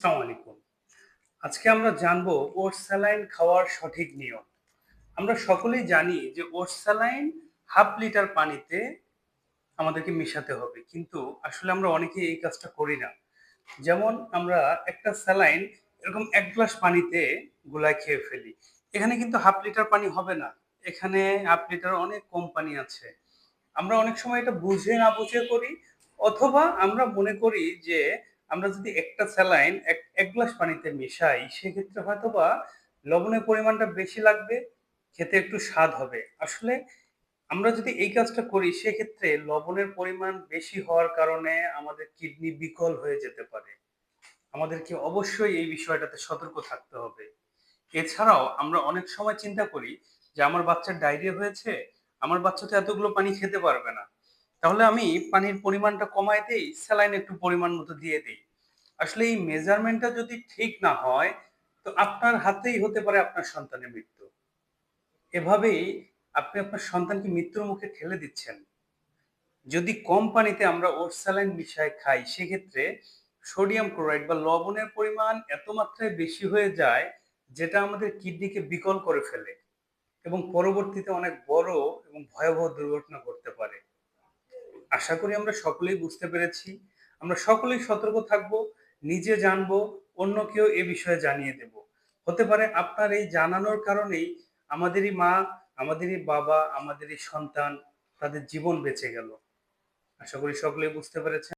আসসালামু আলাইকুম। আজকে আমরা জানবো ওটস স্যালাইন খাওয়ার সঠিক নিয়ম। আমরা সকলেই জানি যে ওটস স্যালাইন 1/2 লিটার পানিতে আমাদেরকে মেশাতে হবে। কিন্তু আসলে আমরা অনেকেই এই কাজটা করি না। যেমন আমরা একটা স্যালাইন এরকম ১ গ্লাস পানিতে গুলায় খেয়ে ফেলি। এখানে কিন্তু 1/2 লিটার পানি হবে না। এখানে 1/2 লিটার অনেক কম পানি আছে। আমরা অনেক সময় এটা বুঝে না বুঝে করি, অথবা আমরা মনে করি যে আমরা যদি একটা স্যালাইন ১ গ্লাস পানিতে মেশাই সেক্ষেত্রে হয়তোবা লবণের পরিমাণটা বেশি লাগবে, খেতে একটু স্বাদ হবে। আসলে আমরা যদি এই কাজটা করি সেক্ষেত্রে লবণের পরিমাণ বেশি হওয়ার কারণে আমাদের কিডনি বিকল হয়ে যেতে পারে। আমাদেরকে অবশ্যই এই বিষয়টাতে সতর্ক থাকতে হবে। এছাড়াও আমরা অনেক সময় চিন্তা করি যে আমার বাচ্চার ডায়রিয়া হয়েছে, আমার বাচ্চা তো এতগুলো পানি খেতে পারবে না। তাহলে আমি পানির পরিমাণটা কমায় দেই, স্যালাইন একটু পরিমাণ মতো দিয়ে দেই। আসলে এই মেজারমেন্টটা যদি ঠিক না হয়, তো আপনার হাতেই হতে পারে আপনার সন্তানের মৃত্যু। এভাবেই আপনি আপনার সন্তানকে মৃত্যুর মুখে ঠেলে দিচ্ছেন। যদি কম পানিতে আমরা ওটস স্যালাইন মিশায় খাই সেক্ষেত্রে সোডিয়াম ক্লোরাইড বা লবণের পরিমাণ এত মাত্রায় বেশি হয়ে যায় যেটা আমাদের কিডনিকে বিকল করে ফেলে এবং পরবর্তীতে অনেক বড় এবং ভয়াবহ দুর্ঘটনা ঘটতে পারে। আশা করি আমরা সকলেই বুঝতে পেরেছি। আমরা সকলেই সতর্ক থাকব, নিজে জানবো, অন্যকেও এ বিষয়ে জানিয়ে দেব। হতে পারে আপনার এই জানানোর কারণেই আমাদেরই মা, আমাদেরই বাবা, আমাদেরই সন্তান তাদের জীবন বেঁচে গেল। আশা করি সকলেই বুঝতে পেরেছেন।